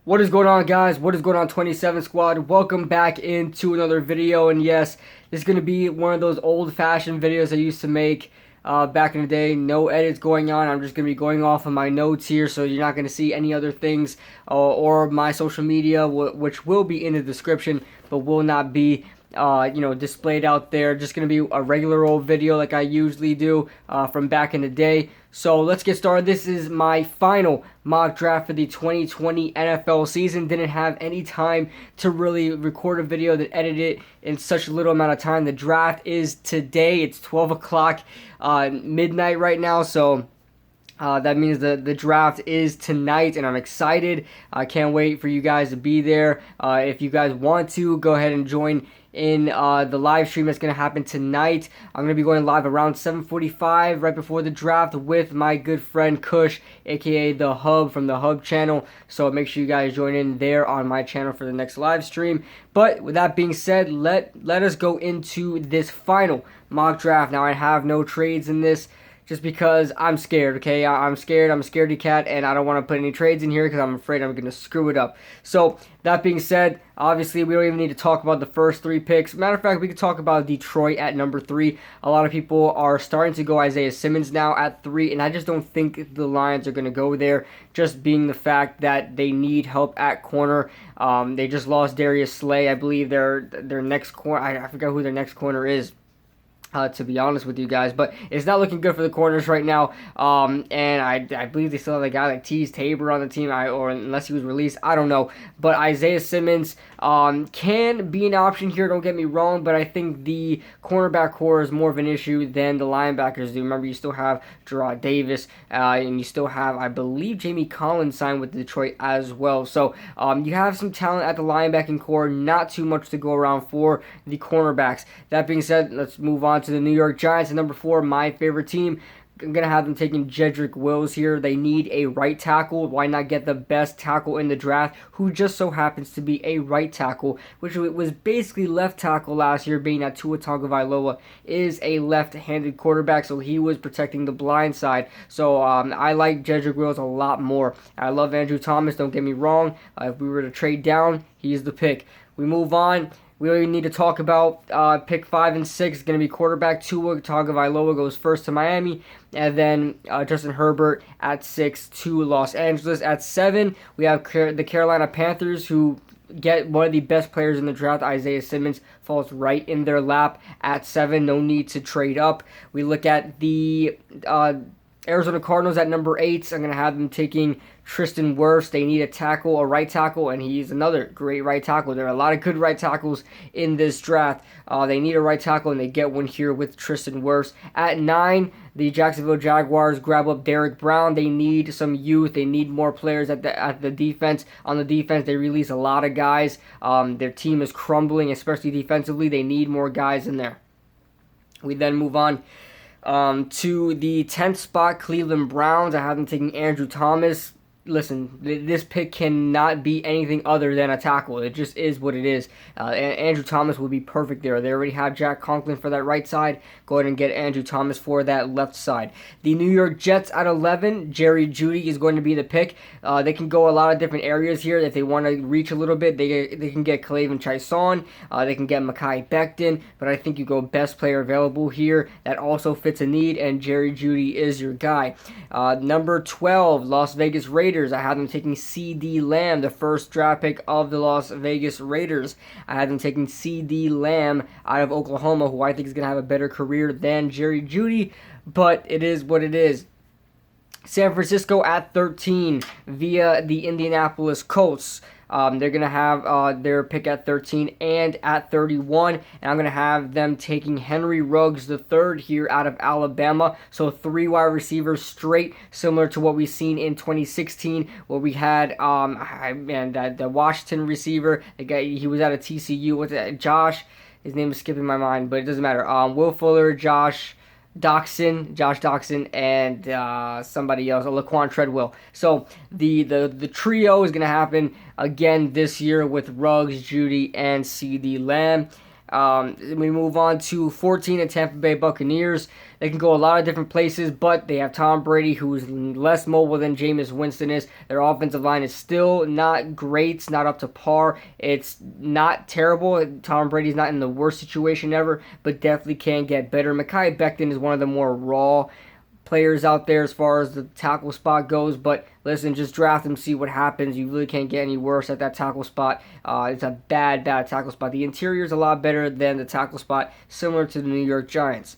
What is going on, guys? What is going on, 27 Squad? Welcome back into another video. And yes, this is going to be one of those old-fashioned videos I used to make back in the day. No edits going on. I'm just going to be going off of my notes here, so you're not going to see any other things or my social media, which will be in the description, but will not be displayed out there. Just going to be a regular old video like I usually do from back in the day. So let's get started. This is my final mock draft for the 2020 NFL season. Didn't have any time to really record a video that edit it in such a little amount of time. The draft is today. It's 12 o'clock midnight right now. So that means the draft is tonight, and I'm excited. I can't wait for you guys to be there. If you guys want to, go ahead and join in the live stream that's going to happen tonight. I'm going to be going live around 7:45 right before the draft with my good friend Kush, aka The Hub from the Hub channel. So make sure you guys join in there on my channel for the next live stream. But with that being said, let us go into this final mock draft. Now, I have no trades in this, just because I'm scared, okay? I'm scared. I'm a scaredy cat, and I don't want to put any trades in here because I'm afraid I'm going to screw it up. So, that being said, obviously, we don't even need to talk about the first three picks. Matter of fact, we could talk about Detroit at number 3. A lot of people are starting to go Isaiah Simmons now at 3, and I just don't think the Lions are going to go there, just being the fact that they need help at corner. They just lost Darius Slay. I believe their next corner, I forgot who their next corner is, to be honest with you guys, but it's not looking good for the corners right now. And I believe they still have a guy like Tease Tabor on the team, or unless he was released, I don't know. But Isaiah Simmons can be an option here, don't get me wrong, but I think the cornerback core is more of an issue than the linebackers do. Remember, you still have Gerard Davis, and you still have, I believe, Jamie Collins signed with Detroit as well. So you have some talent at the linebacking core, not too much to go around for the cornerbacks. That being said, let's move on to the New York Giants at number 4, my favorite team. I'm going to have them taking Jedrick Wills here. They need a right tackle. Why not get the best tackle in the draft, who just so happens to be a right tackle, which was basically left tackle last year, being that Tua Tagovailoa is a left-handed quarterback, so he was protecting the blind side. So I like Jedrick Wills a lot more. I love Andrew Thomas, don't get me wrong. If we were to trade down, he's the pick. We move on. We don't even need to talk about pick 5 and 6. It's going to be quarterback Tua Tagovailoa goes first to Miami, and then Justin Herbert at 6 to Los Angeles. At 7, we have the Carolina Panthers, who get one of the best players in the draft. Isaiah Simmons falls right in their lap at 7. No need to trade up. We look at the Arizona Cardinals at number 8. I'm going to have them taking Tristan Wirfs. They need a right tackle, and he's another great right tackle. There are a lot of good right tackles in this draft. They need a right tackle, and they get one here with Tristan Wirfs. At 9, the Jacksonville Jaguars grab up Derrick Brown. They need some youth. They need more players at the defense. On the defense, they release a lot of guys. Their team is crumbling, especially defensively. They need more guys in there. We then move on to the 10th spot, Cleveland Browns. I have them taking Andrew Thomas. Listen, this pick cannot be anything other than a tackle. It just is what it is. Andrew Thomas would be perfect there. They already have Jack Conklin for that right side. Go ahead and get Andrew Thomas for that left side. The New York Jets at 11, Jerry Jeudy is going to be the pick. They can go a lot of different areas here. If they want to reach a little bit, they can get Clavin Chaisson. They can get Mekhi Becton. But I think you go best player available here that also fits a need, and Jerry Jeudy is your guy. Number 12, Las Vegas Raiders. I have them taking CeeDee Lamb, the first draft pick of the Las Vegas Raiders. I have them taking CeeDee Lamb out of Oklahoma, who I think is going to have a better career than Jerry Jeudy, but it is what it is. San Francisco at 13 via the Indianapolis Colts. They're going to have their pick at 13 and at 31, and I'm going to have them taking Henry Ruggs III here out of Alabama. So 3 wide receivers straight, similar to what we've seen in 2016, where we had the Washington receiver, the guy, he was out of TCU. What's that? Josh, his name is skipping my mind, but it doesn't matter. Will Fuller, Josh Doxson, and somebody else, Laquan Treadwell. So the trio is going to happen again this year with Ruggs, Jeudy, and CeeDee Lamb. We move on to 14, the Tampa Bay Buccaneers. They can go a lot of different places, but they have Tom Brady, who is less mobile than Jameis Winston is. Their offensive line is still not great. It's not up to par. It's not terrible. Tom Brady's not in the worst situation ever, but definitely can get better. Mekhi Becton is one of the more raw players out there as far as the tackle spot goes, but listen, just draft him, see what happens. You really can't get any worse at that tackle spot. It's a bad tackle spot. The interior is a lot better than the tackle spot, similar to the New York Giants.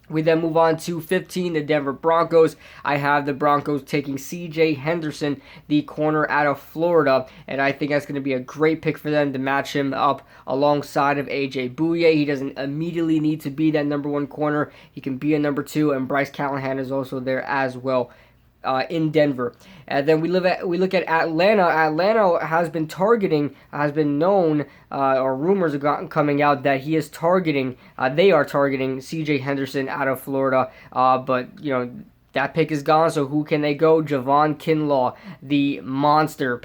We then move on to 15, the Denver Broncos. I have the Broncos taking C.J. Henderson, the corner out of Florida, and I think that's going to be a great pick for them to match him up alongside of A.J. Bouye. He doesn't immediately need to be that number one corner. He can be a number two, and Bryce Callahan is also there as well. In Denver. And then we look at Atlanta. Atlanta has been known, or rumors have gotten coming out that they are targeting C.J. Henderson out of Florida. But that pick is gone, so who can they go? Javon Kinlaw, the monster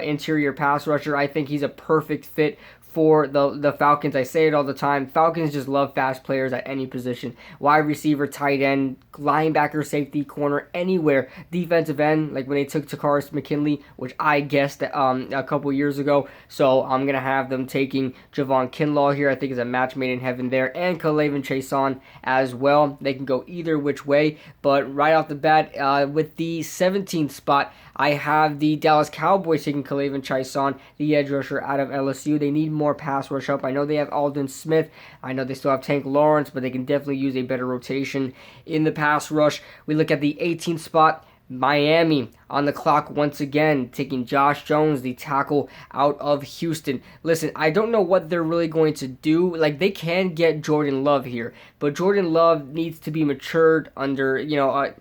interior pass rusher. I think he's a perfect fit for the Falcons. I say it all the time. Falcons just love fast players at any position. Wide receiver, tight end, linebacker, safety, corner, anywhere. Defensive end, like when they took Takaris McKinley, which I guessed a couple years ago. So I'm going to have them taking Javon Kinlaw here. I think is a match made in heaven there. And K'Lavon Chaisson as well. They can go either which way. But right off the bat, with the 17th spot, I have the Dallas Cowboys taking K'Lavon Chaisson, the edge rusher out of LSU. They need more pass rush up. I know they have Aldon Smith. I know they still have Tank Lawrence, but they can definitely use a better rotation in the pass rush. We look at the 18th spot. Miami on the clock once again, taking Josh Jones, the tackle out of Houston. Listen, I don't know what they're really going to do. Like, they can get Jordan Love here, but Jordan Love needs to be matured under, I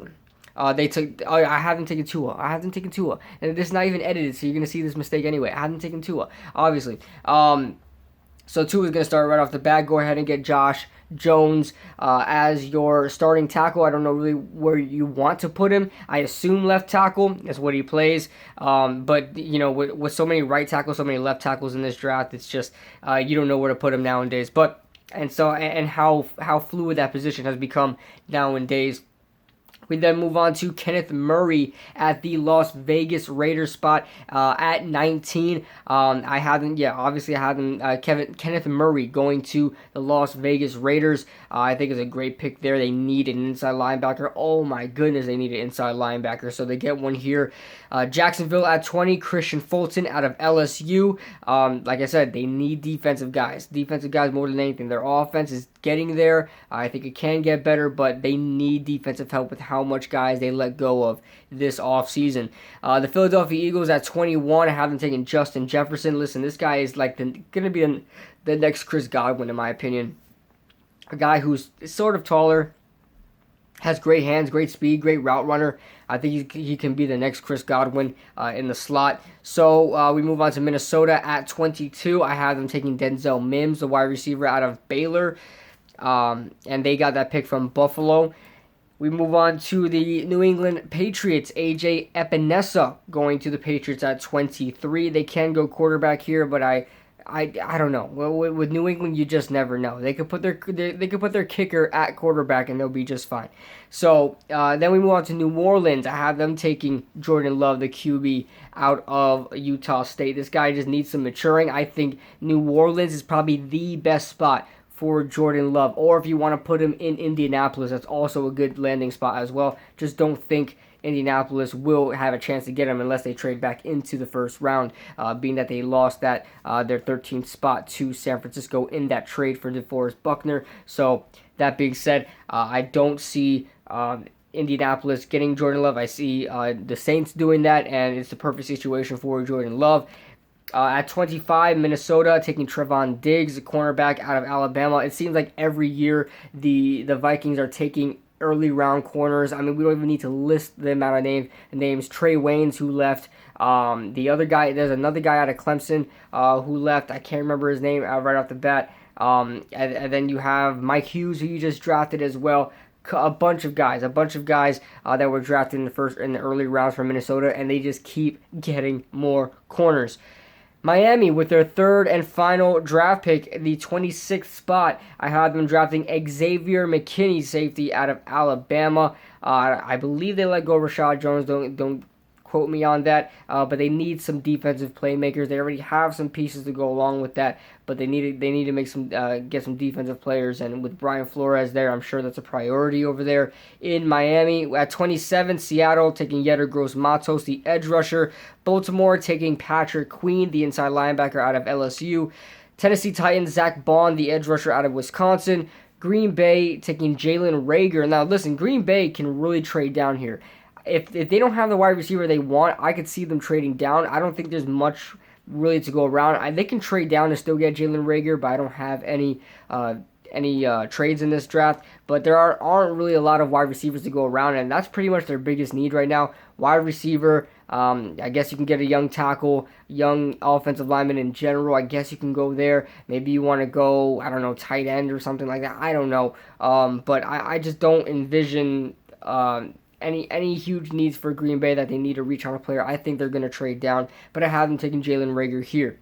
haven't taken Tua. And this is not even edited, so you're going to see this mistake anyway. I haven't taken Tua, obviously. So Tua is going to start right off the bat. Go ahead and get Josh Jones as your starting tackle. I don't know really where you want to put him. I assume left tackle. That's what he plays. But, with so many right tackles, so many left tackles in this draft, it's just you don't know where to put him nowadays. And how fluid that position has become nowadays. We then move on to Kenneth Murray at the Las Vegas Raiders spot at 19. I have Kenneth Murray going to the Las Vegas Raiders. I think is a great pick there. They need an inside linebacker. Oh my goodness, they need an inside linebacker. So they get one here. Jacksonville at 20, Christian Fulton out of LSU. Like I said, they need defensive guys. Defensive guys more than anything. Their offense is getting there. I think it can get better, but they need defensive help with how much guys they let go of this offseason. The Philadelphia Eagles at 21. I have them taking Justin Jefferson. Listen, this guy is like going to be the next Chris Godwin, in my opinion. A guy who's sort of taller, has great hands, great speed, great route runner. I think he can be the next Chris Godwin in the slot. So we move on to Minnesota at 22. I have them taking Denzel Mims, the wide receiver out of Baylor. And they got that pick from Buffalo. We move on to the New England Patriots. A.J. Epinesa going to the Patriots at 23. They can go quarterback here, but I don't know. Well, with New England, you just never know. They could put their kicker at quarterback and they'll be just fine. So then we move on to New Orleans. I have them taking Jordan Love, the QB out of Utah State. This guy just needs some maturing. I think New Orleans is probably the best spot for Jordan Love. Or if you want to put him in Indianapolis, that's also a good landing spot as well. Just don't think Indianapolis will have a chance to get him unless they trade back into the first round, being that they lost their 13th spot to San Francisco in that trade for DeForest Buckner. So that being said, I don't see Indianapolis getting Jordan Love. I see the Saints doing that, and it's the perfect situation for Jordan Love. At 25, Minnesota taking Trevon Diggs, a cornerback out of Alabama. It seems like every year the Vikings are taking early round corners. I mean, we don't even need to list the amount of names. Trey Waynes, who left. The other guy, there's another guy out of Clemson who left. I can't remember his name right off the bat. And then you have Mike Hughes, who you just drafted as well. A bunch of guys that were drafted in the early rounds from Minnesota, and they just keep getting more corners. Miami, with their third and final draft pick, the 26th spot, I have them drafting Xavier McKinney, safety out of Alabama. I believe they let go of Rashad Jones. Don't quote me on that, but they need some defensive playmakers. They already have some pieces to go along with that, but they need to make some get some defensive players. And with Brian Flores there, I'm sure that's a priority over there in Miami. At 27, Seattle taking Yetur Gross-Matos, the edge rusher. Baltimore taking Patrick Queen, the inside linebacker out of LSU. Tennessee Titans, Zach Bond, the edge rusher out of Wisconsin. Green Bay taking Jalen Reagor. Now listen, Green Bay can really trade down here. If they don't have the wide receiver they want, I could see them trading down. I don't think there's much really to go around. They can trade down to still get Jalen Reagor, but I don't have any trades in this draft. But there aren't really a lot of wide receivers to go around, and that's pretty much their biggest need right now. Wide receiver. I guess you can get a young tackle, young offensive lineman in general. I guess you can go there. Maybe you want to go, I don't know, tight end or something like that. I don't know. But I just don't envision any huge needs for Green Bay that they need to reach on a player. I think they're going to trade down, but I have them taking Jalen Reagor here.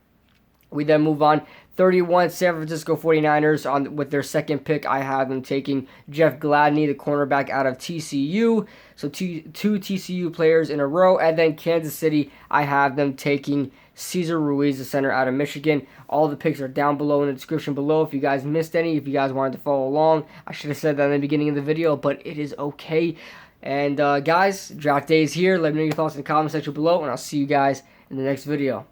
We then move on. 31, San Francisco 49ers with their second pick. I have them taking Jeff Gladney, the cornerback out of TCU. So two TCU players in a row. And then Kansas City, I have them taking Cesar Ruiz, the center out of Michigan. All the picks are down below in the description below. If you guys missed any, if you guys wanted to follow along, I should have said that in the beginning of the video, but it is okay. And guys, draft day is here. Let me know your thoughts in the comment section below, and I'll see you guys in the next video.